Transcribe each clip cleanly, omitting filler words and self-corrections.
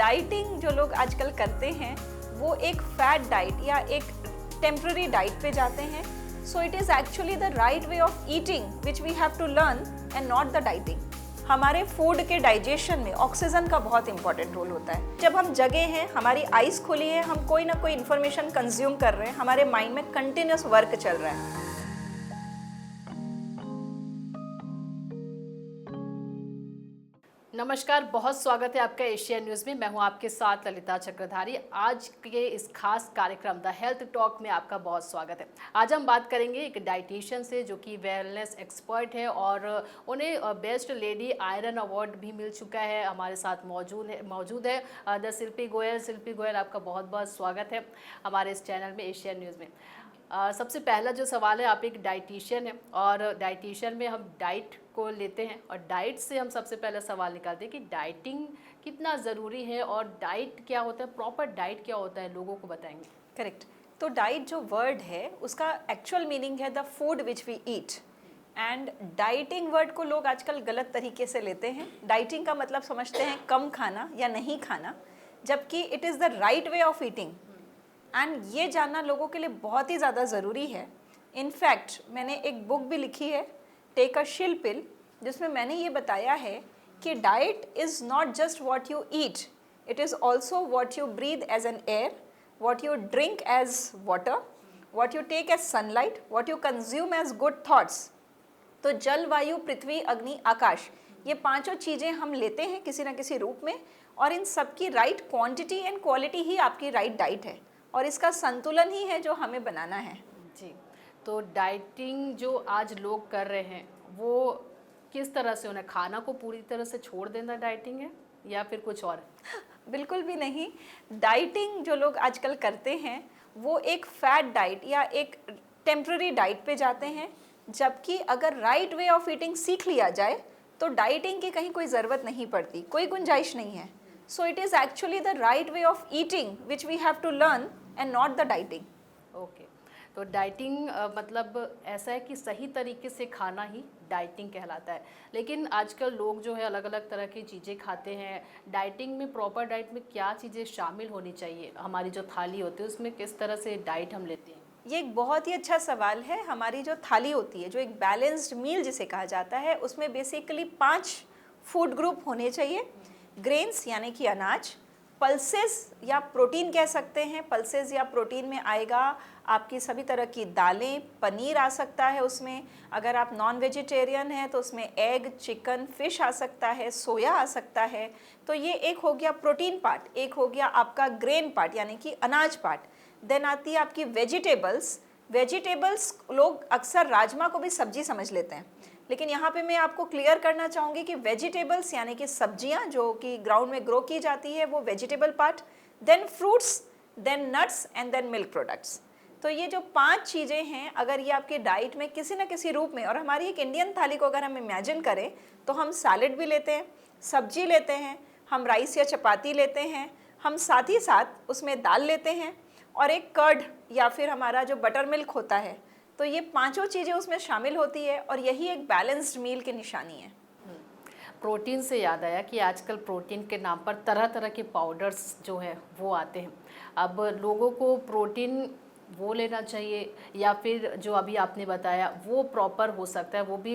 Dieting जो लोग आजकल करते हैं वो एक फैट डाइट या एक टेम्पररी डाइट पे जाते हैं. So it is actually the right way of eating which we have to learn and not the dieting. हमारे फूड के डाइजेशन में ऑक्सीजन का बहुत इंपॉर्टेंट रोल होता है. जब हम जगे हैं, हमारी आइज़ खुली है, हम कोई ना कोई इन्फॉर्मेशन कंज्यूम कर रहे हैं, हमारे माइंड में कंटिन्यूस वर्क चल रहा है. नमस्कार, बहुत स्वागत है आपका एशियन न्यूज़ में. मैं हूं आपके साथ ललिता चक्रधारी. आज के इस खास कार्यक्रम द हेल्थ टॉक में आपका बहुत स्वागत है. आज हम बात करेंगे एक डाइटिशियन से जो कि वेलनेस एक्सपर्ट है और उन्हें बेस्ट लेडी आयरन अवार्ड भी मिल चुका है. हमारे साथ मौजूद है द शिल्पी गोयल. शिल्पी गोयल, आपका बहुत बहुत स्वागत है हमारे इस चैनल में एशियन न्यूज़ में. सबसे पहला जो सवाल है, आप एक डाइटिशियन हैं और डाइटिशियन में हम डाइट को लेते हैं और डाइट से हम सबसे पहले सवाल निकालते हैं कि डाइटिंग कितना ज़रूरी है और डाइट क्या होता है, प्रॉपर डाइट क्या होता है, लोगों को बताएंगे. करेक्ट. तो डाइट जो वर्ड है उसका एक्चुअल मीनिंग है the food which we eat. And dieting word को लोग आजकल गलत तरीके से लेते हैं. डाइटिंग का मतलब समझते हैं कम खाना या नहीं खाना, जबकि it is the right way of eating. And ये जानना लोगों के लिए बहुत ही ज़्यादा ज़रूरी है. इनफैक्ट मैंने एक बुक भी लिखी है, टेक अ शिल पिल, जिसमें मैंने ये बताया है कि diet is not just what you eat, it is also what you breathe as an air, what you drink as water, what you take as sunlight, what you consume as good thoughts. तो जल, वायु, पृथ्वी, अग्नि, आकाश, ये पांचों चीज़ें हम लेते हैं किसी ना किसी रूप में, और इन सब की राइट क्वांटिटी एंड क्वालिटी ही आपकी राइट डाइट है, और इसका संतुलन ही है जो हमें बनाना है. जी, तो डाइटिंग जो आज लोग कर रहे हैं वो किस तरह से, उन्हें खाना को पूरी तरह से छोड़ देना डाइटिंग है या फिर कुछ और? बिल्कुल भी नहीं. डाइटिंग जो लोग आजकल करते हैं वो एक फैट डाइट या एक टेम्पररी डाइट पे जाते हैं, जबकि अगर राइट वे ऑफ ईटिंग सीख लिया जाए तो डाइटिंग की कहीं कोई ज़रूरत नहीं पड़ती, कोई गुंजाइश नहीं है. So it is actually the right way of eating which we have to learn and not the dieting. Okay, तो डाइटिंग मतलब ऐसा है कि सही तरीके से खाना ही डाइटिंग कहलाता है. लेकिन आजकल लोग जो है अलग अलग तरह की चीज़ें खाते हैं. डाइटिंग में, प्रॉपर डाइट में क्या चीज़ें शामिल होनी चाहिए? हमारी जो थाली होती है उसमें किस तरह से डाइट हम लेते हैं? ये एक बहुत ही अच्छा सवाल है. हमारी जो थाली होती है, जो एक बैलेंस्ड मील जिसे कहा जाता है, उसमें बेसिकली 5 फूड ग्रुप होने चाहिए. ग्रेन्स यानी कि अनाज, पल्सेस या प्रोटीन कह सकते हैं. पल्सेस या प्रोटीन में आएगा आपकी सभी तरह की दालें, पनीर आ सकता है उसमें. अगर आप नॉन वेजिटेरियन हैं तो उसमें एग, चिकन, फिश आ सकता है, सोया आ सकता है. तो ये एक हो गया प्रोटीन पार्ट. एक हो गया आपका ग्रेन पार्ट यानी कि अनाज पार्ट. देन आती है आपकी वेजिटेबल्स. वेजिटेबल्स लोग अक्सर राजमा को भी सब्जी समझ लेते हैं, लेकिन यहाँ पे मैं आपको क्लियर करना चाहूँगी कि वेजिटेबल्स यानी कि सब्जियाँ जो कि ग्राउंड में ग्रो की जाती है वो vegetable part. Then fruits, then nuts and then milk products. तो ये जो 5 चीज़ें हैं, अगर ये आपकी डाइट में किसी न किसी रूप में, और हमारी एक इंडियन थाली को अगर हम इमेजिन करें तो हम सैलेड भी लेते हैं, सब्जी लेते हैं, हम राइस या चपाती लेते हैं, हम साथ ही साथ उसमें दाल लेते हैं और एक कर्ड या फिर हमारा जो बटर मिल्क होता है. तो ये पांचों चीज़ें उसमें शामिल होती है और यही एक बैलेंस्ड मील की निशानी है. प्रोटीन से याद आया कि आजकल प्रोटीन के नाम पर तरह तरह के पाउडर्स जो है वो आते हैं. अब लोगों को प्रोटीन वो लेना चाहिए या फिर जो अभी आपने बताया वो प्रॉपर हो सकता है, वो भी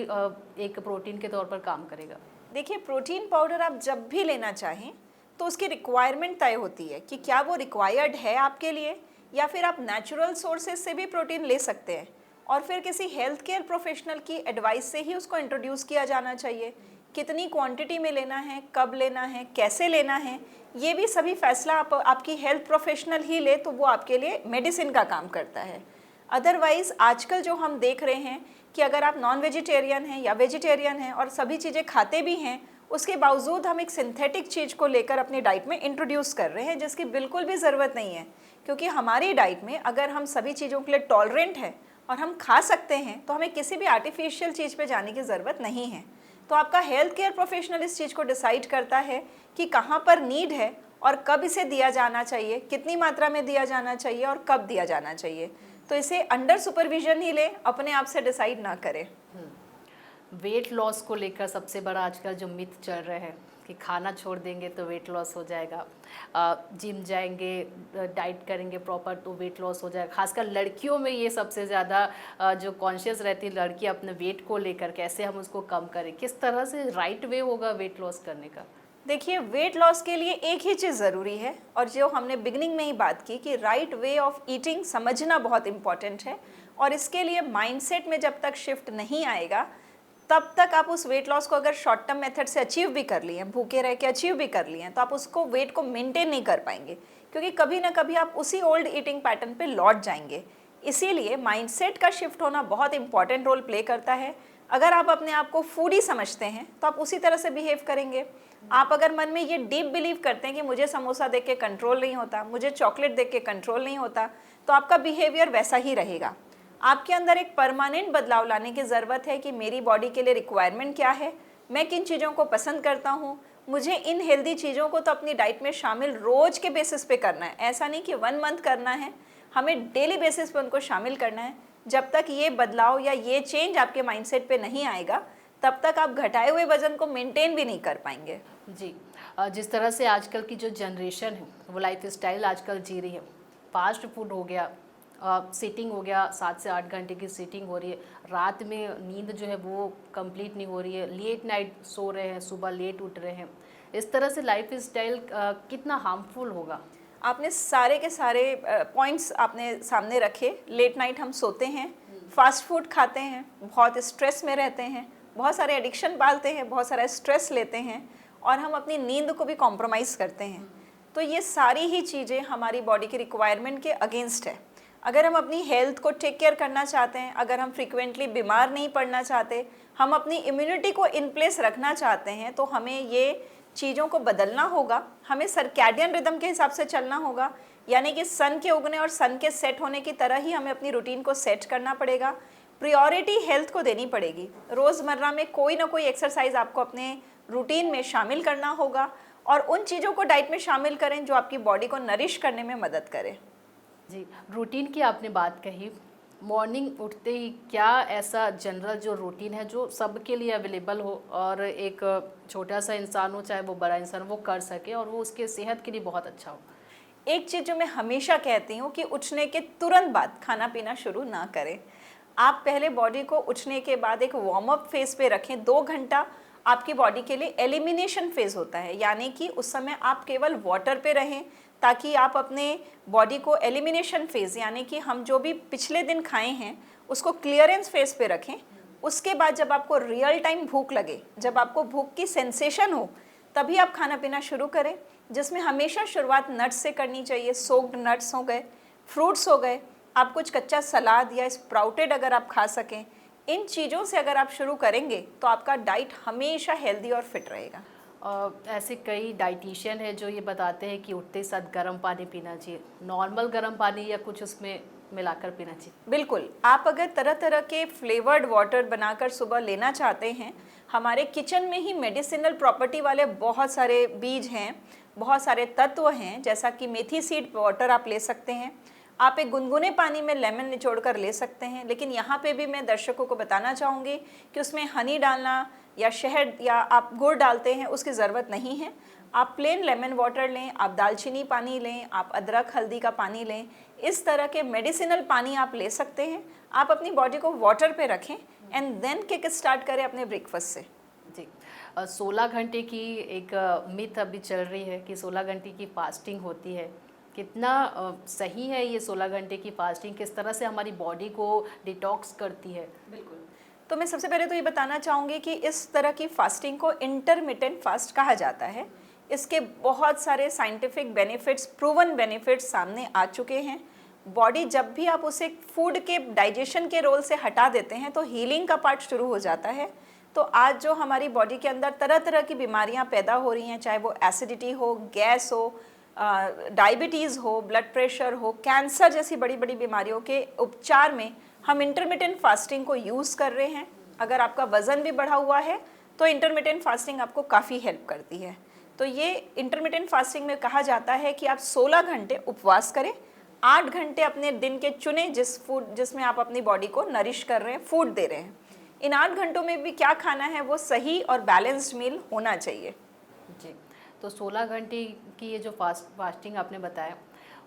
एक प्रोटीन के तौर पर काम करेगा? देखिए, प्रोटीन पाउडर आप जब भी लेना चाहें तो उसकी रिक्वायरमेंट तय होती है कि क्या वो रिक्वायर्ड है आपके लिए, या फिर आप नेचुरल सोर्सेज से भी प्रोटीन ले सकते हैं और फिर किसी हेल्थ केयर प्रोफेशनल की एडवाइस से ही उसको इंट्रोड्यूस किया जाना चाहिए. कितनी क्वांटिटी में लेना है, कब लेना है, कैसे लेना है, ये भी सभी फैसला आपकी हेल्थ प्रोफेशनल ही ले तो वो आपके लिए मेडिसिन का काम करता है. अदरवाइज़ आजकल जो हम देख रहे हैं कि अगर आप नॉन वेजिटेरियन हैं या वेजिटेरियन हैं और सभी चीज़ें खाते भी हैं, उसके बावजूद हम एक सिंथेटिक चीज़ को लेकर अपनी डाइट में इंट्रोड्यूस कर रहे हैं, जिसकी बिल्कुल भी ज़रूरत नहीं है. क्योंकि हमारी डाइट में अगर हम सभी चीज़ों के लिए टॉलरेंट हैं और हम खा सकते हैं तो हमें किसी भी आर्टिफिशियल चीज़ पे जाने की ज़रूरत नहीं है. तो आपका हेल्थ केयर प्रोफेशनल इस चीज़ को डिसाइड करता है कि कहाँ पर नीड है और कब इसे दिया जाना चाहिए, कितनी मात्रा में दिया जाना चाहिए और कब दिया जाना चाहिए. तो इसे अंडर सुपरविजन ही ले, अपने आप से डिसाइड ना करें. वेट लॉस को लेकर सबसे बड़ा आजकल जो मिथ चल रहा है कि खाना छोड़ देंगे तो वेट लॉस हो जाएगा, जिम जाएंगे, डाइट करेंगे प्रॉपर तो वेट लॉस हो जाएगा। खासकर लड़कियों में ये सबसे ज़्यादा जो कॉन्शियस रहती है लड़की अपने वेट को लेकर, कैसे हम उसको कम करें, किस तरह से राइट वे होगा वेट लॉस करने का? देखिए, वेट लॉस के लिए एक ही चीज़ ज़रूरी है, और जो हमने बिगनिंग में ही बात की कि राइट वे ऑफ ईटिंग समझना बहुत इम्पॉर्टेंट है। और इसके लिए माइंडसेट में जब तक शिफ्ट नहीं आएगा तब तक आप उस वेट लॉस को अगर शॉर्ट टर्म मेथड से अचीव भी कर लिए, भूखे रह के अचीव भी कर लिए, तो आप उसको वेट को मेंटेन नहीं कर पाएंगे, क्योंकि कभी ना कभी आप उसी ओल्ड ईटिंग पैटर्न पे लौट जाएंगे। इसीलिए माइंडसेट का शिफ्ट होना बहुत इंपॉर्टेंट रोल प्ले करता है। अगर आप अपने आप को फूडी समझते हैं तो आप उसी तरह से बिहेव करेंगे। आप अगर मन में ये डीप बिलीव करते हैं कि मुझे समोसा देख के कंट्रोल नहीं होता, मुझे चॉकलेट देख के कंट्रोल नहीं होता, तो आपका बिहेवियर वैसा ही रहेगा। आपके अंदर एक परमानेंट बदलाव लाने की ज़रूरत है कि मेरी बॉडी के लिए रिक्वायरमेंट क्या है, मैं किन चीज़ों को पसंद करता हूँ, मुझे इन हेल्दी चीज़ों को तो अपनी डाइट में शामिल रोज़ के बेसिस पे करना है। ऐसा नहीं कि 1 मंथ करना है, हमें डेली बेसिस पे उनको शामिल करना है। जब तक ये बदलाव या ये चेंज आपके माइंडसेट पे नहीं आएगा तब तक आप घटाए हुए वजन को मेंटेन भी नहीं कर पाएंगे। जी, जिस तरह से आजकल की जो जनरेशन है वो लाइफ स्टाइल आजकल जी रही है, फास्ट फूड हो गया, सीटिंग हो गया, 7 से 8 घंटे की सीटिंग हो रही है, रात में नींद जो है वो कंप्लीट नहीं हो रही है, लेट नाइट सो रहे हैं, सुबह लेट उठ रहे हैं। इस तरह से लाइफ स्टाइल कितना हार्मफुल होगा? आपने सारे के सारे पॉइंट्स आपने सामने रखे। लेट नाइट हम सोते हैं, फास्ट फूड खाते हैं, बहुत स्ट्रेस में रहते हैं, बहुत सारे एडिक्शन पालते हैं, बहुत सारा स्ट्रेस लेते हैं, और हम अपनी नींद को भी कॉम्प्रोमाइज़ करते हैं। तो ये सारी ही चीज़ें हमारी बॉडी की रिक्वायरमेंट के अगेंस्ट है। अगर हम अपनी हेल्थ को टेक केयर करना चाहते हैं, अगर हम फ्रिक्वेंटली बीमार नहीं पड़ना चाहते, हम अपनी इम्यूनिटी को इन प्लेस रखना चाहते हैं, तो हमें ये चीज़ों को बदलना होगा। हमें सर्कैडियन रिदम के हिसाब से चलना होगा, यानी कि सन के उगने और सन के सेट होने की तरह ही हमें अपनी रूटीन को सेट करना पड़ेगा। प्रायोरिटी हेल्थ को देनी पड़ेगी। रोज़मर्रा में कोई ना कोई एक्सरसाइज आपको अपने रूटीन में शामिल करना होगा, और उन चीज़ों को डाइट में शामिल करें जो आपकी बॉडी को नरिश करने में मदद करे। जी, रूटीन की आपने बात कही, मॉर्निंग उठते ही क्या ऐसा जनरल जो रूटीन है जो सबके लिए अवेलेबल हो और एक छोटा सा इंसान हो चाहे वो बड़ा इंसान वो कर सके और वो उसके सेहत के लिए बहुत अच्छा हो? एक चीज़ जो मैं हमेशा कहती हूँ कि उठने के तुरंत बाद खाना पीना शुरू ना करें। आप पहले बॉडी को उठने के बाद एक वार्म अप फेज पे रखें। 2 घंटा आपकी बॉडी के लिए एलिमिनेशन फेज होता है, यानी कि उस समय आप केवल वाटर पे रहें, ताकि आप अपने बॉडी को एलिमिनेशन फेज, यानी कि हम जो भी पिछले दिन खाए हैं उसको क्लियरेंस फेज पे रखें। उसके बाद जब आपको रियल टाइम भूख लगे, जब आपको भूख की सेंसेशन हो, तभी आप खाना पीना शुरू करें, जिसमें हमेशा शुरुआत नट्स से करनी चाहिए। सोक्ड नट्स हो गए, फ्रूट्स हो गए, आप कुछ कच्चा सलाद या स्प्राउटेड अगर आप खा सकें, इन चीज़ों से अगर आप शुरू करेंगे तो आपका डाइट हमेशा हेल्दी और फिट रहेगा। ऐसे कई डाइटिशियन है जो ये बताते हैं कि उठते साथ गर्म पानी पीना चाहिए, नॉर्मल गर्म पानी या कुछ उसमें मिलाकर पीना चाहिए? बिल्कुल, आप अगर तरह तरह के फ्लेवर्ड वाटर बनाकर सुबह लेना चाहते हैं, हमारे किचन में ही मेडिसिनल प्रॉपर्टी वाले बहुत सारे बीज हैं, बहुत सारे तत्व हैं, जैसा कि मेथी सीड वाटर आप ले सकते हैं। आप एक गुनगुने पानी में लेमन निचोड़ कर ले सकते हैं, लेकिन यहाँ पे भी मैं दर्शकों को बताना चाहूँगी कि उसमें हनी डालना या शहद या आप गुड़ डालते हैं उसकी ज़रूरत नहीं है। आप प्लेन लेमन वाटर लें, आप दालचीनी पानी लें, आप अदरक हल्दी का पानी लें, इस तरह के मेडिसिनल पानी आप ले सकते हैं। आप अपनी बॉडी को वाटर पे रखें एंड देन किक स्टार्ट करें अपने ब्रेकफास्ट से। जी, 16 घंटे की एक मिथ अभी चल रही है कि 16 घंटे की फास्टिंग होती है, कितना सही है ये 16 घंटे की फास्टिंग? किस तरह से हमारी बॉडी को डिटॉक्स करती है? बिल्कुल, तो मैं सबसे पहले तो ये बताना चाहूँगी कि इस तरह की फास्टिंग को इंटरमिटेंट फास्ट कहा जाता है। इसके बहुत सारे साइंटिफिक बेनिफिट्स, प्रूवन बेनिफिट्स सामने आ चुके हैं। बॉडी जब भी आप उसे फूड के डाइजेशन के रोल से हटा देते हैं तो हीलिंग का पार्ट शुरू हो जाता है। तो आज जो हमारी बॉडी के अंदर तरह तरह की बीमारियां पैदा हो रही हैं, चाहे वो एसिडिटी हो, गैस हो, डायबिटीज़ हो, ब्लड प्रेशर हो, कैंसर जैसी बड़ी बड़ी बीमारियों के उपचार में हम इंटरमिटेंट फास्टिंग को यूज़ कर रहे हैं। अगर आपका वज़न भी बढ़ा हुआ है तो इंटरमिटेंट फास्टिंग आपको काफ़ी हेल्प करती है। तो ये इंटरमिटेंट फास्टिंग में कहा जाता है कि आप 16 घंटे उपवास करें, 8 घंटे अपने दिन के चुने जिसमें आप अपनी बॉडी को नरिश कर रहे हैं, फूड दे रहे हैं। इन 8 घंटों में भी क्या खाना है वो सही और बैलेंस्ड मील होना चाहिए। जी। तो 16 घंटे की ये जो फास्टिंग आपने बताया,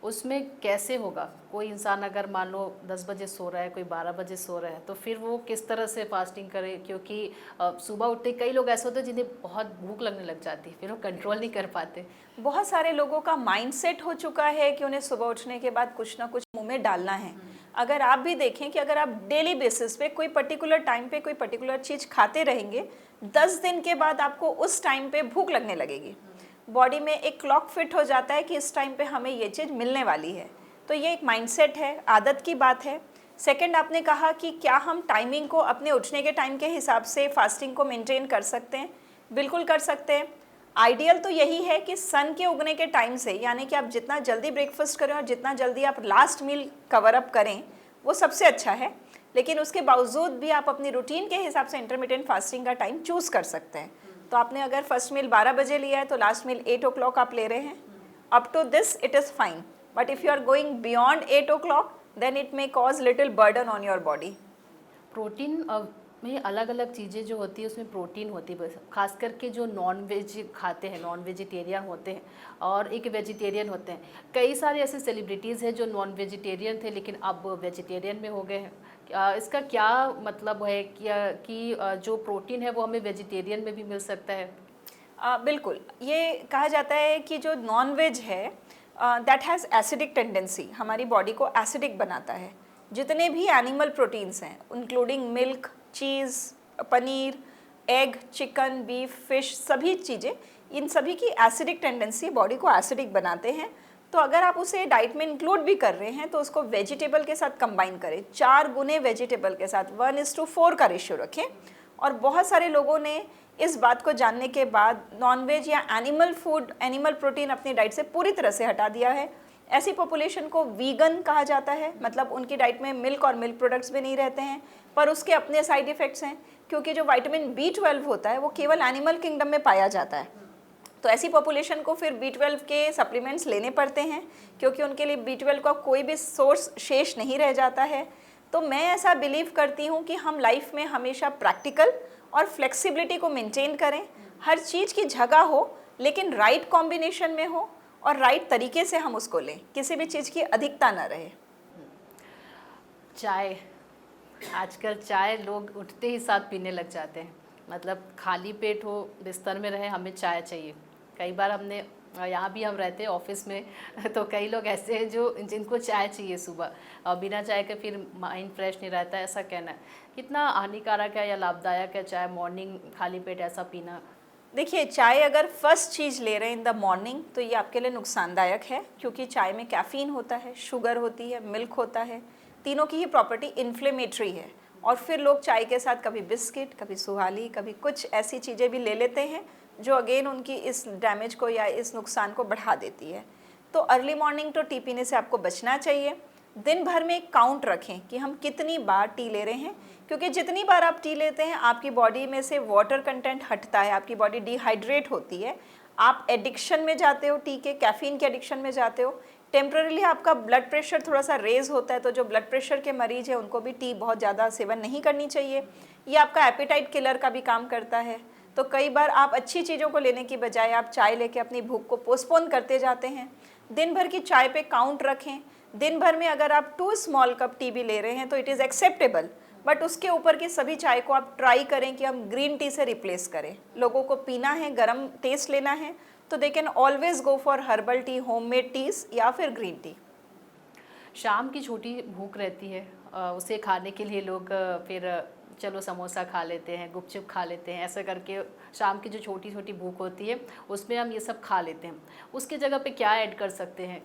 उसमें कैसे होगा? कोई इंसान अगर मान लो 10 बजे सो रहा है, कोई 12 बजे सो रहा है, तो फिर वो किस तरह से फास्टिंग करे? क्योंकि सुबह उठते कई लोग ऐसे होते हैं जिन्हें बहुत भूख लगने लग जाती है, फिर वो कंट्रोल नहीं कर पाते। बहुत सारे लोगों का माइंडसेट हो चुका है कि उन्हें सुबह उठने के बाद कुछ ना कुछ मुंह में डालना है। अगर आप भी देखें कि अगर आप डेली बेसिस पे कोई पर्टिकुलर टाइम पे कोई पर्टिकुलर चीज़ खाते रहेंगे, 10 दिन के बाद आपको उस टाइम पे भूख लगने लगेगी। बॉडी में एक क्लॉक फिट हो जाता है कि इस टाइम पे हमें ये चीज़ मिलने वाली है। तो ये एक माइंडसेट है, आदत की बात है। सेकंड, आपने कहा कि क्या हम टाइमिंग को अपने उठने के टाइम के हिसाब से फास्टिंग को मेंटेन कर सकते हैं? बिल्कुल कर सकते हैं। आइडियल तो यही है कि सन के उगने के टाइम से, यानी कि आप जितना जल्दी ब्रेकफास्ट करें और जितना जल्दी आप लास्ट मील कवर अप करें, वो सबसे अच्छा है। लेकिन उसके बावजूद भी आप अपनी रूटीन के हिसाब से इंटरमीडिएट फास्टिंग का टाइम चूज़ कर सकते हैं। तो आपने अगर फर्स्ट मील 12 बजे लिया है तो लास्ट मील 8 ओ क्लॉक आप ले रहे हैं, up to this it is fine. But if you are going beyond 8 o'clock, then it may cause little burden on your body. Protein में अलग अलग चीज़ें जो होती है उसमें प्रोटीन होती है, खास करके जो नॉन वेज खाते हैं, नॉन वेजिटेरियन होते हैं और एक वेजिटेरियन होते हैं। कई सारे ऐसे सेलिब्रिटीज़ हैं जो नॉन वेजिटेरियन थे लेकिन अब वेजिटेरियन में हो गए हैं। इसका क्या मतलब है कि जो प्रोटीन है वो हमें वेजिटेरियन में भी मिल सकता है? बिल्कुल, ये कहा जाता है कि जो नॉन वेज है दैट हैज़ एसिडिक टेंडेंसी, हमारी बॉडी को एसिडिक बनाता है। जितने भी एनिमल प्रोटीन्स हैं including milk, cheese, paneer, egg, chicken, beef, fish, सभी चीज़ें, इन सभी की एसिडिक टेंडेंसी बॉडी को एसिडिक बनाते हैं। तो अगर आप उसे डाइट में इंक्लूड भी कर रहे हैं तो उसको वेजिटेबल के साथ कंबाइन करें, 4 गुने वेजिटेबल के साथ 1:4 का रेशियो रखें। और बहुत सारे लोगों ने इस बात को जानने के बाद नॉनवेज या एनिमल फूड, एनिमल प्रोटीन अपनी डाइट से पूरी तरह से हटा दिया है। ऐसी पॉपुलेशन को वीगन कहा जाता है, मतलब उनकी डाइट में मिल्क और मिल्क प्रोडक्ट्स भी नहीं रहते हैं, पर उसके अपने साइड इफ़ेक्ट्स हैं, क्योंकि जो विटामिन B12 होता है वो केवल एनिमल किंगडम में पाया जाता है। तो ऐसी पॉपुलेशन को फिर B12 के सप्लीमेंट्स लेने पड़ते हैं, क्योंकि उनके लिए B12 का कोई भी सोर्स शेष नहीं रह जाता है। तो मैं ऐसा बिलीव करती हूँ कि हम लाइफ में हमेशा प्रैक्टिकल और फ्लेक्सिबिलिटी को मेंटेन करें। हर चीज़ की जगह हो लेकिन राइट कॉम्बिनेशन में हो और राइट तरीके से हम उसको लें, किसी भी चीज़ की अधिकता ना रहे। चाय, आजकल चाय लोग उठते ही साथ पीने लग जाते हैं। मतलब खाली पेट हो, बिस्तर में रहे, हमें चाय चाहिए। कई बार हमने यहाँ भी हम रहते हैं ऑफिस में तो कई लोग ऐसे हैं जो जिनको चाय चाहिए सुबह, और बिना चाय के फिर माइंड फ्रेश नहीं रहता है, ऐसा कहना है। कितना हानिकारक है या लाभदायक है चाय मॉर्निंग खाली पेट ऐसा पीना? देखिए, चाय अगर फर्स्ट चीज़ ले रहे हैं इन द मॉर्निंग तो ये आपके लिए नुकसानदायक है, क्योंकि चाय में कैफ़ीन होता है, शुगर होती है, मिल्क होता है, तीनों की ही प्रॉपर्टी इन्फ्लेमेटरी है। और फिर लोग चाय के साथ कभी बिस्किट, कभी सुहाली, कभी कुछ ऐसी चीज़ें भी ले लेते हैं जो अगेन उनकी इस डैमेज को या इस नुकसान को बढ़ा देती है। तो अर्ली मॉर्निंग तो टी पीने से आपको बचना चाहिए। दिन भर में एक काउंट रखें कि हम कितनी बार टी ले रहे हैं, क्योंकि जितनी बार आप टी लेते हैं आपकी बॉडी में से वाटर कंटेंट हटता है, आपकी बॉडी डिहाइड्रेट होती है, आप एडिक्शन में जाते हो, टी के कैफ़ीन के एडिक्शन में जाते हो। टेम्पररीली आपका ब्लड प्रेशर थोड़ा सा रेज होता है, तो जो ब्लड प्रेशर के मरीज हैं उनको भी टी बहुत ज़्यादा सेवन नहीं करनी चाहिए। ये आपका एपेटाइट किलर का भी काम करता है। तो कई बार आप अच्छी चीज़ों को लेने की बजाय आप चाय लेके अपनी भूख को पोस्टपोन करते जाते हैं। दिन भर की चाय पे काउंट रखें। दिन भर में अगर आप 2 स्मॉल कप टी भी ले रहे हैं तो इट इज़ एक्सेप्टेबल, बट उसके ऊपर की सभी चाय को आप ट्राई करें कि हम ग्रीन टी से रिप्लेस करें। लोगों को पीना है, गर्म टेस्ट लेना है, तो they can always go for herbal tea, homemade teas या फिर ग्रीन टी। शाम की छोटी भूख रहती है, उसे खाने के लिए लोग फिर चलो समोसा खा लेते हैं, गुपचुप खा लेते हैं, ऐसा करके शाम की जो छोटी छोटी भूख होती है उसमें हम ये सब खा लेते हैं। उसकी जगह पे क्या ऐड कर सकते हैं?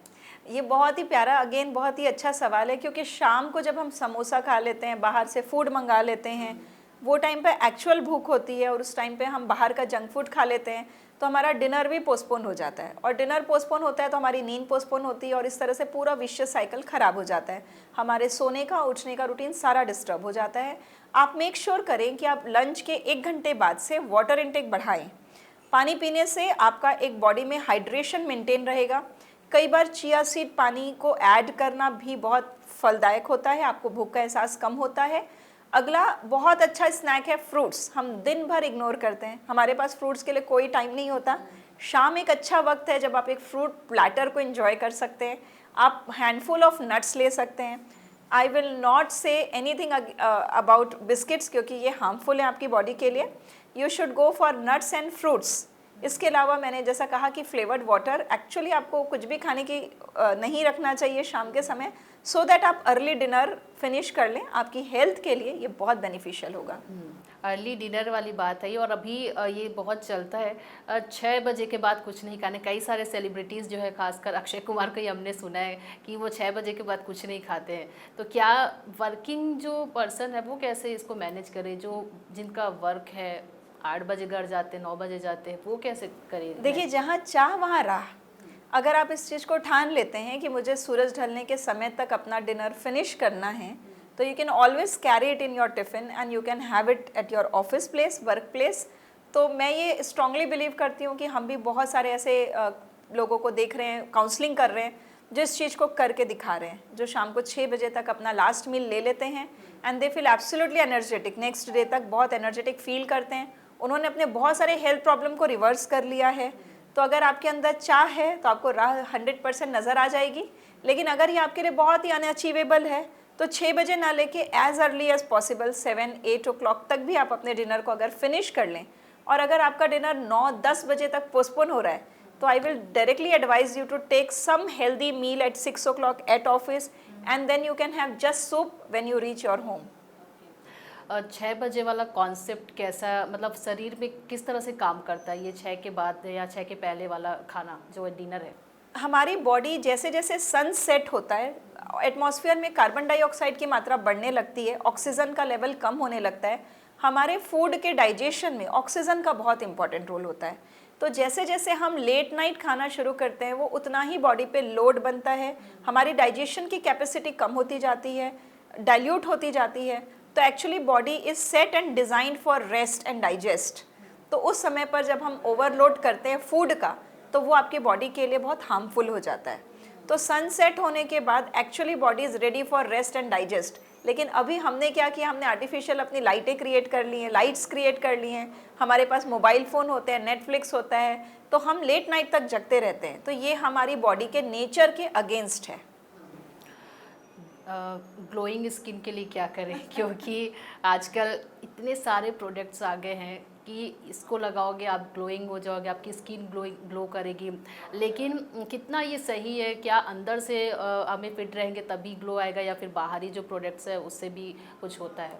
ये बहुत ही प्यारा, अगेन बहुत ही अच्छा सवाल है, क्योंकि शाम को जब हम समोसा खा लेते हैं, बाहर से फूड मंगा लेते हैं, वो टाइम पे एक्चुअल भूख होती है और उस टाइम पे हम बाहर का जंक फूड खा लेते हैं, तो हमारा डिनर भी पोस्टपोन हो जाता है, और डिनर पोस्टपोन होता है तो हमारी नींद पोस्टपोन होती है, और इस तरह से पूरा विशियस साइकिल ख़राब हो जाता है। हमारे सोने का, उठने का रूटीन सारा डिस्टर्ब हो जाता है। आप मेक श्योर करें कि आप लंच के 1 घंटे बाद से वाटर इनटेक बढ़ाएं। पानी पीने से आपका एक बॉडी में हाइड्रेशन मेंटेन रहेगा। कई बार चिया सीड पानी को ऐड करना भी बहुत फलदायक होता है, आपको भूख का एहसास कम होता है। अगला बहुत अच्छा स्नैक है फ्रूट्स। हम दिन भर इग्नोर करते हैं, हमारे पास फ्रूट्स के लिए कोई टाइम नहीं होता। शाम एक अच्छा वक्त है जब आप एक फ्रूट प्लैटर को एंजॉय कर सकते हैं। आप हैंडफुल ऑफ नट्स ले सकते हैं। I will not say anything about biscuits क्योंकि ये हार्मफुल है आपकी बॉडी के लिए। You should go for nuts and fruits. इसके अलावा मैंने जैसा कहा कि फ्लेवर्ड वाटर, एक्चुअली आपको कुछ भी खाने की नहीं रखना चाहिए शाम के समय, सो दैट आप अर्ली डिनर फिनिश कर लें। आपकी हेल्थ के लिए ये बहुत बेनिफिशियल होगा। अर्ली डिनर वाली बात है और अभी ये बहुत चलता है 6 बजे के बाद कुछ नहीं खाने। कई सारे सेलिब्रिटीज़ जो है, खासकर अक्षय कुमार को ही हमने सुना है कि वो 6 बजे के बाद कुछ नहीं खाते हैं। तो क्या वर्किंग जो पर्सन है वो कैसे इसको मैनेज करे, जो जिनका वर्क है 8 बजे घर जाते हैं, 9 बजे जाते हैं, वो कैसे करें? देखिए, जहाँ चाह वहाँ राह। अगर आप इस चीज़ को ठान लेते हैं कि मुझे सूरज ढलने के समय तक अपना डिनर फिनिश करना है, तो you can always carry it in your tiffin and you can have it at your office place, work place. तो मैं ये स्ट्रांगली बिलीव करती हूँ कि हम भी बहुत सारे ऐसे लोगों को देख रहे हैं, काउंसलिंग कर रहे हैं, जो इस चीज़ को करके दिखा रहे हैं, जो शाम को 6 बजे तक अपना लास्ट मील ले लेते हैं and they feel absolutely energetic. Next day तक बहुत एनर्जेटिक फील करते हैं। उन्होंने अपने बहुत सारे हेल्थ प्रॉब्लम को रिवर्स कर लिया है। तो अगर आपके अंदर चाह है तो आपको राह 100% नज़र आ जाएगी। लेकिन अगर ये आपके लिए बहुत ही अनअचीवेबल है तो 6 बजे ना लेके as early as possible 7-8 o'clock तक भी आप अपने डिनर को अगर फिनिश कर लें। और अगर आपका डिनर 9-10 बजे तक पोस्टपोन हो रहा है तो I will directly advise you to take some healthy meal at 6 o'clock at office and then you can have just soup when you reach your home. 6 बजे वाला कॉन्सेप्ट कैसा, मतलब शरीर में किस तरह से काम करता है ये 6 के बाद या 6 के पहले वाला खाना जो डिनर है? हमारी बॉडी जैसे जैसे सन सेट होता है, एटमॉस्फेयर में कार्बन डाइऑक्साइड की मात्रा बढ़ने लगती है, ऑक्सीजन का लेवल कम होने लगता है। हमारे फूड के डाइजेशन में ऑक्सीजन का बहुत इंपॉर्टेंट रोल होता है। तो जैसे जैसे हम लेट नाइट खाना शुरू करते हैं वो उतना ही बॉडी पे लोड बनता है, हमारी डाइजेशन की कैपेसिटी कम होती जाती है, डाइल्यूट होती जाती है। तो actually body is set and designed for rest and digest. तो उस समय पर जब हम ओवरलोड करते हैं फूड का तो वो आपकी बॉडी के लिए बहुत हार्मफुल हो जाता है। तो सनसेट होने के बाद actually body is ready for rest and digest. लेकिन अभी हमने क्या किया, हमने आर्टिफिशियल अपनी लाइटें क्रिएट कर ली हैं, लाइट्स क्रिएट कर ली हैं, हमारे पास मोबाइल फ़ोन होते हैं, नेटफ्लिक्स होता है, तो हम लेट नाइट तक जगते रहते हैं। तो ये हमारी बॉडी के नेचर के अगेंस्ट है। ग्लोइंग स्किन के लिए क्या करें? क्योंकि आजकल इतने सारे प्रोडक्ट्स आ गए हैं कि इसको लगाओगे आप ग्लोइंग हो जाओगे, आपकी स्किन ग्लो करेगी। लेकिन कितना ये सही है? क्या अंदर से हमें फिट रहेंगे तभी ग्लो आएगा या फिर बाहरी जो प्रोडक्ट्स है उससे भी कुछ होता है?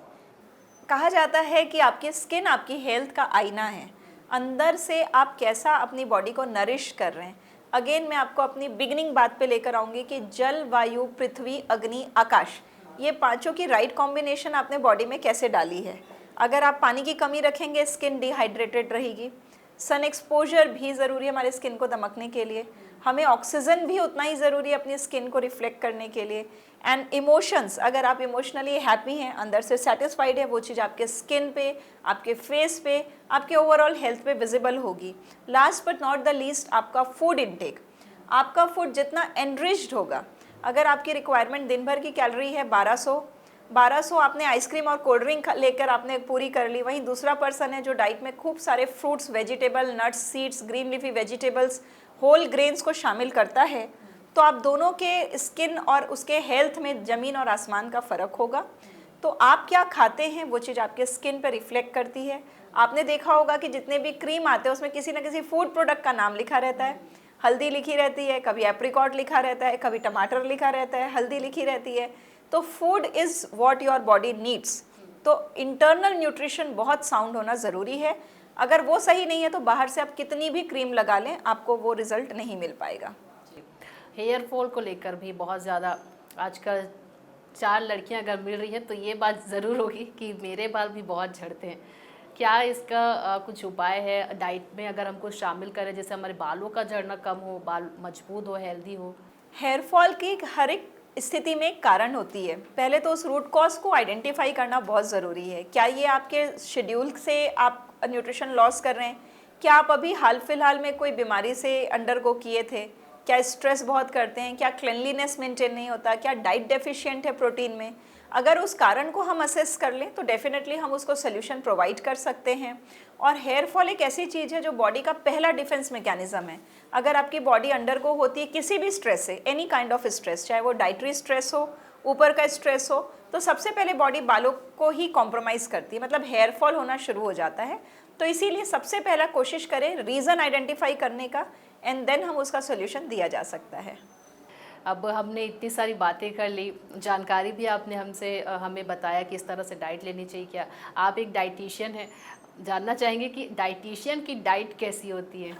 कहा जाता है कि आपकी स्किन आपकी हेल्थ का आईना है। अंदर से आप कैसा अपनी बॉडी को नरिश कर रहे हैं। अगेन मैं आपको अपनी बिगनिंग बात पे लेकर आऊँगी कि जल, वायु, पृथ्वी, अग्नि, आकाश, ये पांचों की राइट कॉम्बिनेशन आपने बॉडी में कैसे डाली है। अगर आप पानी की कमी रखेंगे स्किन डिहाइड्रेटेड रहेगी। सन एक्सपोजर भी ज़रूरी है हमारे स्किन को दमकने के लिए। हमें ऑक्सीजन भी उतना ही ज़रूरी है अपनी स्किन को रिफ्लेक्ट करने के लिए। एंड इमोशंस, अगर आप इमोशनली हैप्पी हैं, अंदर से सेटिस्फाइड है, वो चीज़ आपके स्किन पे, आपके फेस पे, आपके ओवरऑल हेल्थ पे विजिबल होगी। Last but not the least, आपका फूड इनटेक। आपका फूड जितना एनरिच्ड होगा, अगर आपकी रिक्वायरमेंट दिन भर की कैलोरी है 1200 आपने आइसक्रीम और कोल्ड ड्रिंक लेकर आपने पूरी कर ली, वहीं दूसरा पर्सन है जो डाइट में खूब सारे fruits, vegetable, nuts, seeds, green leafy vegetables, whole grains को शामिल करता है, तो आप दोनों के स्किन और उसके हेल्थ में ज़मीन और आसमान का फ़र्क होगा। तो आप क्या खाते हैं वो चीज़ आपके स्किन पर रिफ्लेक्ट करती है। आपने देखा होगा कि जितने भी क्रीम आते हैं उसमें किसी न किसी फूड प्रोडक्ट का नाम लिखा रहता है। हल्दी लिखी रहती है, कभी एप्रिकॉट लिखा रहता है, कभी टमाटर लिखा रहता है, हल्दी लिखी रहती है। तो food is what your body needs. तो इंटरनल न्यूट्रिशन बहुत साउंड होना ज़रूरी है। अगर वो सही नहीं है तो बाहर से आप कितनी भी क्रीम लगा लें, आपको वो रिज़ल्ट नहीं मिल पाएगा। हेयर फॉल को लेकर भी बहुत ज़्यादा आजकल 4 लड़कियां अगर मिल रही हैं तो ये बात ज़रूर होगी कि मेरे बाल भी बहुत झड़ते हैं। क्या इसका कुछ उपाय है डाइट में अगर हमको शामिल करें, जैसे हमारे बालों का झड़ना कम हो, बाल मजबूत हो, हेल्दी हो? हेयर फॉल की हर एक स्थिति में एक कारण होती है। पहले तो उस रूट कॉज को आइडेंटिफाई करना बहुत ज़रूरी है। क्या ये आपके शेड्यूल से आप न्यूट्रिशन लॉस कर रहे हैं? क्या आप अभी हाल फिलहाल में कोई बीमारी से अंडरगो किए थे? क्या स्ट्रेस बहुत करते हैं? क्या क्लिनलीनेस मेंटेन नहीं होता? क्या डाइट डेफिशिएंट है प्रोटीन में? अगर उस कारण को हम असेस कर लें तो डेफिनेटली हम उसको सोल्यूशन प्रोवाइड कर सकते हैं। और हेयर फॉल एक ऐसी चीज़ है जो बॉडी का पहला डिफेंस मैकेनिज्म है। अगर आपकी बॉडी अंडरगो होती है किसी भी स्ट्रेस से, एनी काइंड ऑफ स्ट्रेस, चाहे वो डाइटरी स्ट्रेस हो, ऊपर का स्ट्रेस हो, तो सबसे पहले बॉडी बालों को ही कॉम्प्रोमाइज़ करती है, मतलब हेयर फॉल होना शुरू हो जाता है। तो इसीलिए सबसे पहला कोशिश करें रीज़न आइडेंटिफाई करने का, एंड देन हम उसका सोल्यूशन दिया जा सकता है। अब हमने इतनी सारी बातें कर ली, जानकारी भी आपने हमें बताया कि इस तरह से डाइट लेनी चाहिए। क्या आप एक डाइटिशियन हैं, जानना चाहेंगे कि डाइटिशियन की डाइट कैसी होती है?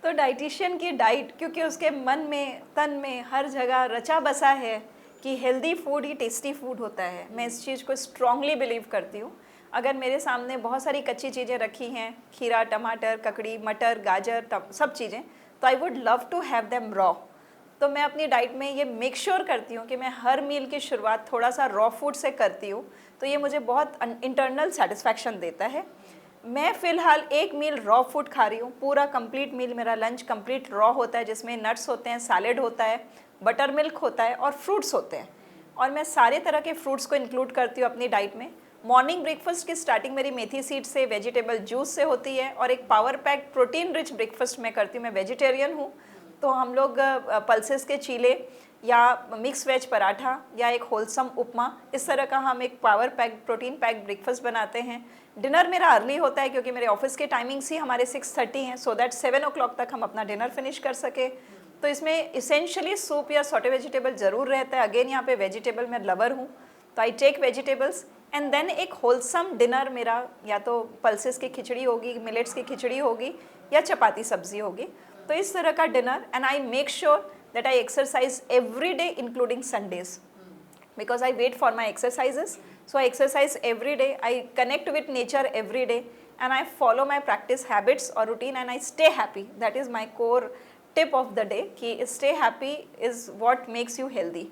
तो डाइटिशियन की डाइट, क्योंकि उसके मन में, तन में, हर जगह रचा बसा है कि हेल्दी फूड ही टेस्टी फूड होता है। मैं इस चीज़ को स्ट्रांगली बिलीव करती हूँ। अगर मेरे सामने बहुत सारी कच्ची चीज़ें रखी हैं, खीरा, टमाटर, ककड़ी, मटर, गाजर, सब चीज़ें, तो I would love to have them raw. तो मैं अपनी डाइट में ये मेक श्योर करती हूँ कि मैं हर मील की शुरुआत थोड़ा सा रॉ फूड से करती हूँ। तो ये मुझे बहुत इंटरनल सेटिस्फैक्शन देता है। मैं फ़िलहाल एक मील रॉ फूड खा रही हूँ, पूरा कंप्लीट मील, मेरा लंच कंप्लीट रॉ होता है, जिसमें नट्स होते हैं, सैलेड होता है, बटर मिल्क होता है और फ्रूट्स होते हैं। और मैं सारे तरह के फ्रूट्स को इंक्लूड करती हूँ अपनी डाइट में। मॉर्निंग ब्रेकफास्ट की स्टार्टिंग मेरी मेथी सीड से, वेजिटेबल जूस से होती है, और एक power pack protein rich breakfast मैं करती हूँ। मैं वेजिटेरियन हूँ, तो हम लोग पल्सेस के चीले या मिक्स वेज पराठा या एक होलसम उपमा, इस तरह का हम एक power pack protein pack breakfast बनाते हैं। डिनर मेरा अर्ली होता है क्योंकि मेरे ऑफिस के टाइमिंग्स ही हमारे 6:30 हैं, सो दैट 7 o'clock तक हम अपना डिनर फिनिश कर सके। तो इसमें इसेंशियली सूप या सॉटे वेजिटेबल ज़रूर रहता है। अगेन यहाँ पे वेजिटेबल मैं लवर हूँ, तो I take vegetables and then एक होलसम डिनर मेरा या तो पल्सेस की खिचड़ी होगी, मिलेट्स की खिचड़ी होगी या चपाती सब्जी होगी। तो इस तरह का dinner, and I make sure that I exercise every day including Sundays, because I wait for my exercises. So I exercise every day, I connect with nature every day, and I follow my practice habits or routine, and I stay happy. That is my core tip of the day, कि stay happy is what makes you healthy.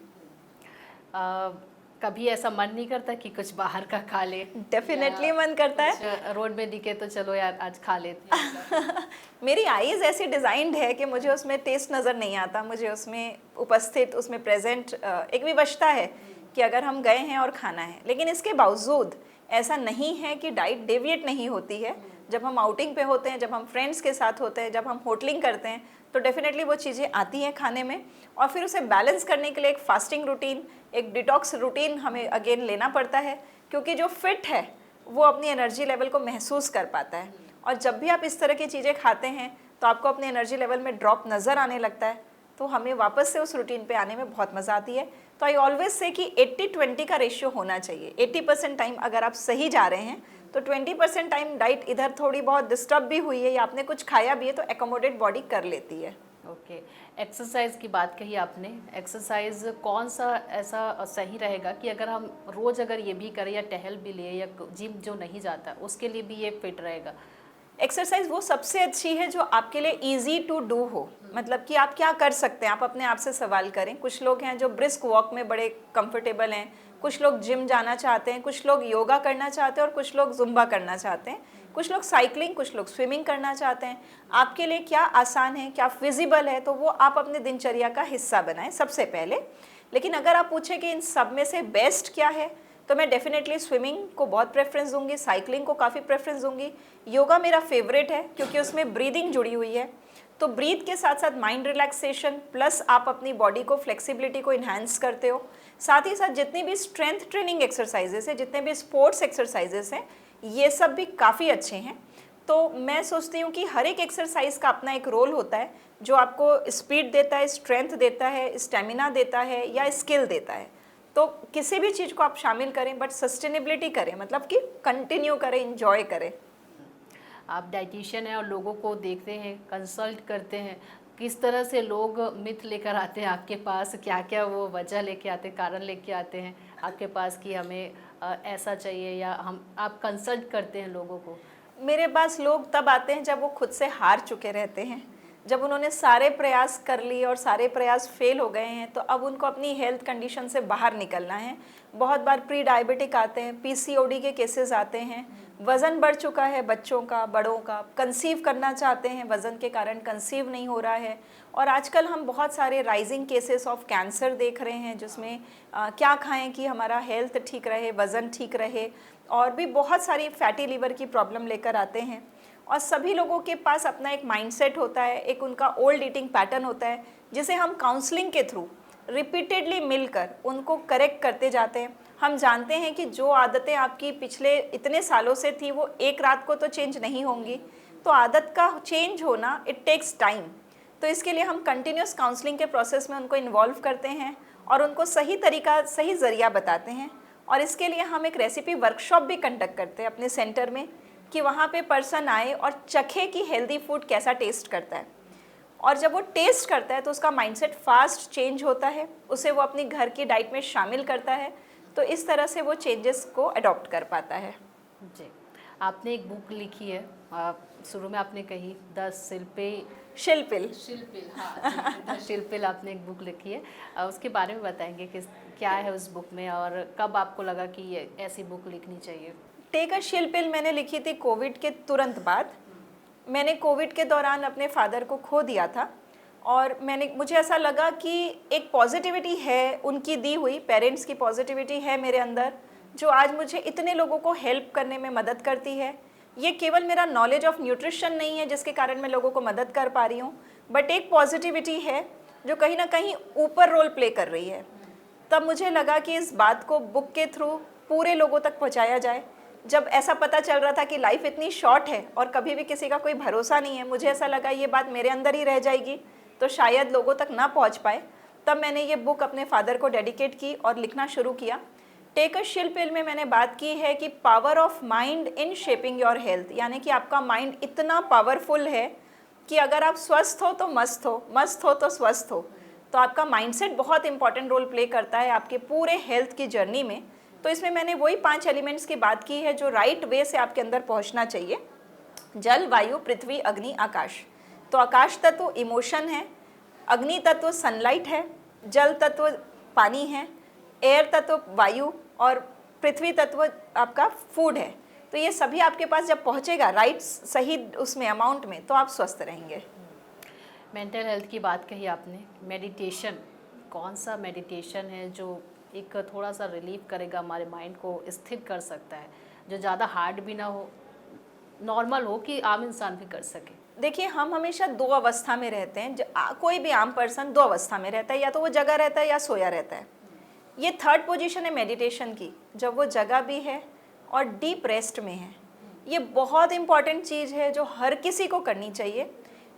कभी ऐसा मन नहीं करता कि कुछ बाहर का खा ले? डेफिनेटली मन करता है। रोड में दिखे तो चलो यार आज खा लेते हैं। मेरी आईज ऐसी डिज़ाइंड है कि मुझे उसमें टेस्ट नज़र नहीं आता, मुझे उसमें उपस्थित, उसमें प्रेजेंट एक विवशता है कि अगर हम गए हैं और खाना है। लेकिन इसके बावजूद ऐसा नहीं है कि डाइट डेविएट नहीं होती है। जब हम आउटिंग पे होते हैं, जब हम फ्रेंड्स के साथ होते हैं, जब हम होटलिंग करते हैं, तो डेफिनेटली वो चीज़ें आती हैं खाने में। और फिर उसे बैलेंस करने के लिए एक फास्टिंग रूटीन, एक डिटॉक्स रूटीन हमें अगेन लेना पड़ता है, क्योंकि जो फिट है वो अपनी एनर्जी लेवल को महसूस कर पाता है। और जब भी आप इस तरह की चीज़ें खाते हैं तो आपको अपने एनर्जी लेवल में ड्रॉप नज़र आने लगता है, तो हमें वापस से उस रूटीन पे आने में बहुत मज़ा आती है। तो आई ऑलवेज से कि 80-20 का रेशियो होना चाहिए। 80% टाइम अगर आप सही जा रहे हैं तो 20% टाइम डाइट इधर थोड़ी बहुत डिस्टर्ब भी हुई है या आपने कुछ खाया भी है तो एकोमोडेट बॉडी कर लेती है। ओके, एक्सरसाइज की बात कही आपने। एक्सरसाइज कौन सा ऐसा सही रहेगा कि अगर हम रोज़ अगर ये भी करें या टहल भी ले या जिम जो नहीं जाता उसके लिए भी ये फिट रहेगा? एक्सरसाइज वो सबसे अच्छी है जो आपके लिए इजी टू डू हो, मतलब कि आप क्या कर सकते हैं, आप अपने आप से सवाल करें। कुछ लोग हैं जो ब्रिस्क वॉक में बड़े कंफर्टेबल हैं, कुछ लोग जिम जाना चाहते हैं, कुछ लोग योगा करना चाहते हैं और कुछ लोग जुम्बा करना चाहते हैं, कुछ लोग साइकिलिंग, कुछ लोग स्विमिंग करना चाहते हैं। आपके लिए क्या आसान है, क्या फिजिबल है, तो वो आप अपने दिनचर्या का हिस्सा बनाएं सबसे पहले। लेकिन अगर आप पूछें कि इन सब में से बेस्ट क्या है, तो मैं डेफिनेटली स्विमिंग को बहुत प्रेफरेंस दूंगी, साइकिलिंग को काफ़ी प्रेफरेंस दूंगी। योगा मेरा फेवरेट है क्योंकि उसमें ब्रीदिंग जुड़ी हुई है, तो ब्रीथ के साथ साथ माइंड रिलैक्सेशन प्लस आप अपनी बॉडी को, फ्लेक्सिबिलिटी को इन्हांस करते हो। साथ ही साथ जितनी भी स्ट्रेंथ ट्रेनिंग एक्सरसाइजेस हैं, जितने भी स्पोर्ट्स एक्सरसाइजेस हैं, ये सब भी काफ़ी अच्छे हैं। तो मैं सोचती हूँ कि हर एक एक्सरसाइज का अपना एक रोल होता है जो आपको स्पीड देता है, स्ट्रेंथ देता है, स्टेमिना देता है या स्किल देता है। तो किसी भी चीज़ को आप शामिल करें बट सस्टेनेबिलिटी करें, मतलब कि कंटिन्यू करें, इंजॉय करें। आप डाइटिशियन हैं और लोगों को देखते हैं, कंसल्ट करते हैं, किस तरह से लोग मिथ लेकर आते हैं आपके पास, क्या क्या वो वजह लेके आते हैं, कारण लेके आते हैं आपके पास कि हमें ऐसा चाहिए, या आप कंसल्ट करते हैं लोगों को? मेरे पास लोग तब आते हैं जब वो खुद से हार चुके रहते हैं, जब उन्होंने सारे प्रयास कर लिए और सारे प्रयास फेल हो गए हैं, तो अब उनको अपनी हेल्थ कंडीशन से बाहर निकलना है। बहुत बार प्री डायबिटिक आते हैं, पीसीओडी के केसेस आते हैं, वज़न बढ़ चुका है बच्चों का, बड़ों का, कंसीव करना चाहते हैं, वज़न के कारण कंसीव नहीं हो रहा है। और आजकल हम बहुत सारे राइजिंग केसेस ऑफ कैंसर देख रहे हैं, जिसमें क्या खाएं कि हमारा हेल्थ ठीक रहे, वज़न ठीक रहे, और भी बहुत सारी फैटी लिवर की प्रॉब्लम लेकर आते हैं। और सभी लोगों के पास अपना एक माइंडसेट होता है, एक उनका ओल्ड ईटिंग पैटर्न होता है, जिसे हम काउंसलिंग के थ्रू रिपीटेडली मिलकर उनको करेक्ट करते जाते हैं। हम जानते हैं कि जो आदतें आपकी पिछले इतने सालों से थी वो एक रात को तो चेंज नहीं होंगी, तो आदत का चेंज होना इट टेक्स टाइम। तो इसके लिए हम कंटिन्यूस काउंसलिंग के प्रोसेस में उनको इन्वॉल्व करते हैं और उनको सही तरीका, सही ज़रिया बताते हैं। और इसके लिए हम एक रेसिपी वर्कशॉप भी कंडक्ट करते हैं अपने सेंटर में, कि वहाँ पे पर्सन आए और चखे कि हेल्दी फूड कैसा टेस्ट करता है। और जब वो टेस्ट करता है तो उसका माइंडसेट फास्ट चेंज होता है, उसे वो अपनी घर की डाइट में शामिल करता है, तो इस तरह से वो चेंजेस को अडॉप्ट कर पाता है। जी, आपने एक बुक लिखी है, शुरू में आपने कही द शिल्पिल, हाँ, द शिल्पिल आपने एक बुक लिखी है, उसके बारे में बताएंगे कि क्या है उस बुक में और कब आपको लगा कि ये ऐसी बुक लिखनी चाहिए? टेक अ शिल्पिल मैंने लिखी थी कोविड के तुरंत बाद। मैंने कोविड के दौरान अपने फादर को खो दिया था, और मुझे ऐसा लगा कि एक पॉजिटिविटी है उनकी दी हुई, पेरेंट्स की पॉजिटिविटी है मेरे अंदर, जो आज मुझे इतने लोगों को हेल्प करने में मदद करती है। ये केवल मेरा नॉलेज ऑफ न्यूट्रिशन नहीं है जिसके कारण मैं लोगों को मदद कर पा रही हूँ, बट एक पॉजिटिविटी है जो कहीं ना कहीं ऊपर रोल प्ले कर रही है। तब मुझे लगा कि इस बात को बुक के थ्रू पूरे लोगों तक पहुँचाया जाए। जब ऐसा पता चल रहा था कि लाइफ इतनी शॉर्ट है और कभी भी किसी का कोई भरोसा नहीं है, मुझे ऐसा लगा ये बात मेरे अंदर ही रह जाएगी तो शायद लोगों तक ना पहुंच पाए। तब मैंने ये बुक अपने फादर को डेडिकेट की और लिखना शुरू किया। टेक अ शिल्पिल में मैंने बात की है कि power of mind in shaping your health, यानी कि आपका माइंड इतना पावरफुल है कि अगर आप स्वस्थ हो तो मस्त हो, मस्त हो तो स्वस्थ हो। तो आपका माइंडसेट बहुत इंपॉर्टेंट रोल प्ले करता है आपके पूरे हेल्थ की जर्नी में। तो इसमें मैंने वही 5 एलिमेंट्स की बात की है जो राइट वे से आपके अंदर पहुंचना चाहिए। जल, वायु, पृथ्वी, अग्नि, आकाश। तो आकाश तत्व इमोशन है, अग्नि तत्व सनलाइट है, जल तत्व पानी है, एयर तत्व वायु, और पृथ्वी तत्व आपका फूड है। तो ये सभी आपके पास जब पहुंचेगा राइट सही उसमें अमाउंट में, तो आप स्वस्थ रहेंगे। मेंटल हेल्थ की बात कही आपने, मेडिटेशन, कौन सा मेडिटेशन है जो एक थोड़ा सा रिलीव करेगा, हमारे माइंड को स्थिर कर सकता है, जो ज़्यादा हार्ड भी ना हो, नॉर्मल हो कि आम इंसान भी कर सके? देखिए, हम हमेशा 2 अवस्था में रहते हैं। कोई भी आम पर्सन 2 अवस्था में रहता है, या तो वो जगा रहता है या सोया रहता है। ये थर्ड पोजीशन है मेडिटेशन की, जब वो जगा भी है और डीप रेस्ट में है। ये बहुत इंपॉर्टेंट चीज़ है जो हर किसी को करनी चाहिए,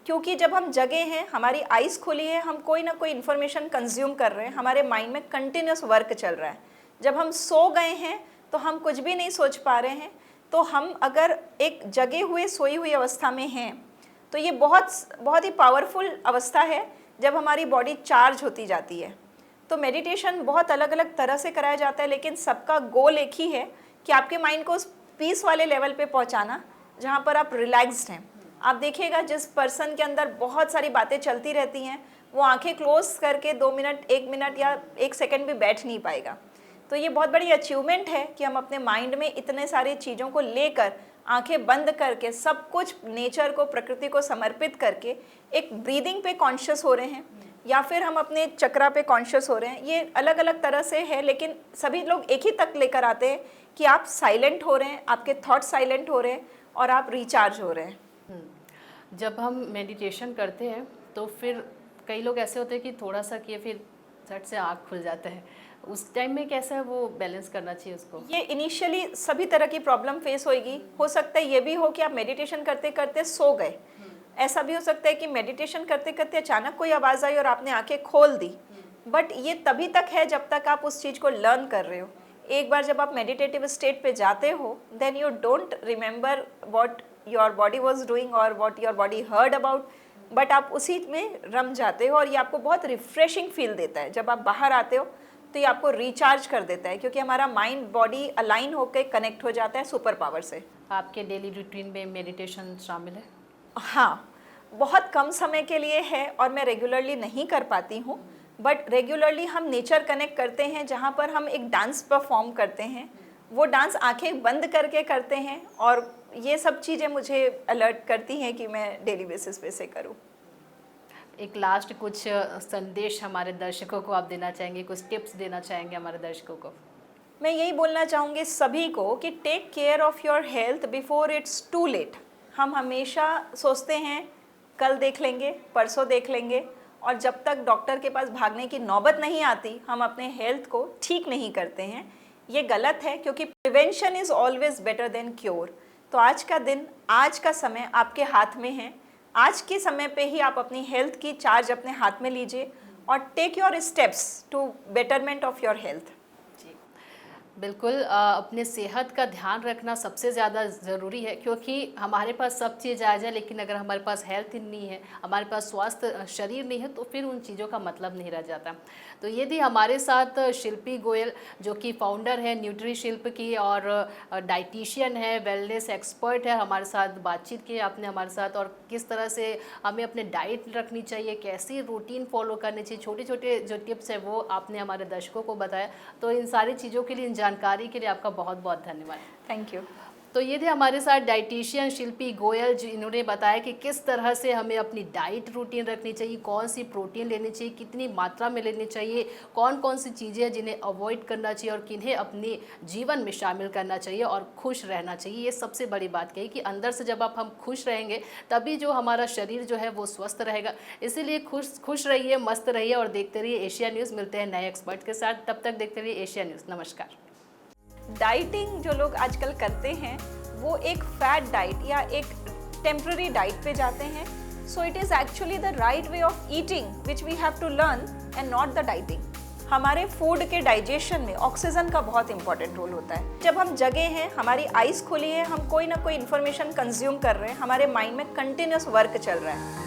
क्योंकि जब हम जगे हैं, हमारी आइज़ खुली है, हम कोई ना कोई इन्फॉर्मेशन कंज्यूम कर रहे हैं, हमारे माइंड में कंटिन्यूस वर्क चल रहा है। जब हम सो गए हैं तो हम कुछ भी नहीं सोच पा रहे हैं। तो हम अगर एक जगे हुए सोई हुई अवस्था में हैं तो ये बहुत ही पावरफुल अवस्था है जब हमारी बॉडी चार्ज होती जाती है। तो मेडिटेशन बहुत अलग अलग तरह से कराया जाता है, लेकिन सबका गोल एक ही है कि आपके माइंड को उस पीस वाले लेवल पे पहुंचाना जहाँ पर आप रिलैक्स्ड हैं। आप देखिएगा जिस पर्सन के अंदर बहुत सारी बातें चलती रहती हैं, वो आंखें क्लोज करके 2 मिनट, 1 मिनट या 1 सेकंड भी बैठ नहीं पाएगा। तो ये बहुत बड़ी अचीवमेंट है कि हम अपने माइंड में इतने सारी चीज़ों को लेकर आंखें बंद करके सब कुछ नेचर को, प्रकृति को समर्पित करके एक ब्रीदिंग पे कॉन्शियस हो रहे हैं, या फिर हम अपने चक्रा पे कॉन्शियस हो रहे हैं। ये अलग अलग तरह से है, लेकिन सभी लोग एक ही तक लेकर आते हैं कि आप साइलेंट हो रहे हैं, आपके थॉट साइलेंट हो रहे हैं और आप रिचार्ज हो रहे हैं। जब हम मेडिटेशन करते हैं तो फिर कई लोग ऐसे होते हैं कि थोड़ा सा किए फिर झट से आँख खुल जाता है, उस टाइम में कैसा वो बैलेंस करना चाहिए उसको? ये इनिशियली सभी तरह की प्रॉब्लम फेस होएगी। हो सकता है ये भी हो कि आप मेडिटेशन करते करते सो गए। ऐसा भी हो सकता है कि मेडिटेशन करते करते अचानक कोई आवाज़ आई और आपने आंखें खोल दी। बट ये तभी तक है जब तक आप उस चीज़ को लर्न कर रहे हो। एक बार जब आप मेडिटेटिव स्टेट पे जाते हो, then you don't remember what your body was doing और what your body heard about, but आप उसी में रम जाते हो और ये आपको बहुत रिफ्रेशिंग फील देता है। जब आप बाहर आते हो तो ये आपको रिचार्ज कर देता है, क्योंकि हमारा माइंड बॉडी अलाइन होकर कनेक्ट हो जाता है सुपर पावर से। आपके डेली रूटीन में मेडिटेशन शामिल है? हाँ, बहुत कम समय के लिए है और मैं रेगुलरली नहीं कर पाती हूँ, बट रेगुलरली हम नेचर कनेक्ट करते हैं, जहाँ पर हम एक डांस परफॉर्म करते हैं। वो डांस आंखें बंद करके करते हैं और ये सब चीज़ें मुझे अलर्ट करती हैं कि मैं डेली बेसिस पे से करूँ। एक लास्ट कुछ संदेश हमारे दर्शकों को आप देना चाहेंगे, कुछ टिप्स देना चाहेंगे हमारे दर्शकों को? मैं यही बोलना चाहूँगी सभी को कि take care of your health before it's too late. हम हमेशा सोचते हैं कल देख लेंगे, परसों देख लेंगे, और जब तक डॉक्टर के पास भागने की नौबत नहीं आती हम अपने हेल्थ को ठीक नहीं करते हैं। ये गलत है क्योंकि prevention is always better than cure. तो आज का दिन, आज का समय आपके हाथ में है। आज के समय पे ही आप अपनी हेल्थ की चार्ज अपने हाथ में लीजिए और take your steps to betterment of your health. बिल्कुल, अपने सेहत का ध्यान रखना सबसे ज़्यादा ज़रूरी है, क्योंकि हमारे पास सब चीज़ आ जाए लेकिन अगर हमारे पास हेल्थ नहीं है, हमारे पास स्वस्थ शरीर नहीं है, तो फिर उन चीज़ों का मतलब नहीं रह जाता। तो ये थी हमारे साथ शिल्पी गोयल, जो कि फाउंडर है न्यूट्री शिल्प की और डाइटिशियन है, वेलनेस एक्सपर्ट है। हमारे साथ बातचीत की आपने हमारे साथ, और किस तरह से हमें अपने डाइट रखनी चाहिए, कैसी रूटीन फॉलो करनी चाहिए, छोटे छोटे जो टिप्स है वो आपने हमारे दर्शकों को बताया। तो इन सारी चीज़ों के लिए, जानकारी के लिए आपका बहुत बहुत धन्यवाद। Thank you. तो ये थे हमारे साथ डाइटिशियन शिल्पी गोयल, जो इन्होंने बताया कि किस तरह से हमें अपनी डाइट रूटीन रखनी चाहिए, कौन सी प्रोटीन लेनी चाहिए, कितनी मात्रा में लेनी चाहिए, कौन कौन सी चीज़ें हैं जिन्हें अवॉइड करना चाहिए और किन्हें अपने जीवन में शामिल करना चाहिए और खुश रहना चाहिए। ये सबसे बड़ी बात कही कि अंदर से जब हम खुश रहेंगे तभी जो हमारा शरीर जो है वो स्वस्थ रहेगा। इसीलिए खुश रहिए, मस्त रहिए और देखते रहिए एशिया न्यूज़। मिलते हैं नए एक्सपर्ट के साथ, तब तक देखते रहिए एशिया न्यूज़। नमस्कार। डाइटिंग जो लोग आजकल करते हैं वो एक फैट डाइट या एक टेम्पररी डाइट पे जाते हैं। So it is actually the right way of eating which we have to learn and not the dieting. हमारे फूड के डाइजेशन में ऑक्सीजन का बहुत इंपॉर्टेंट रोल होता है। जब हम जगे हैं, हमारी आइज़ खुली है, हम कोई ना कोई इन्फॉर्मेशन कंज्यूम कर रहे हैं, हमारे माइंड में कंटिन्यूस वर्क चल रहा है।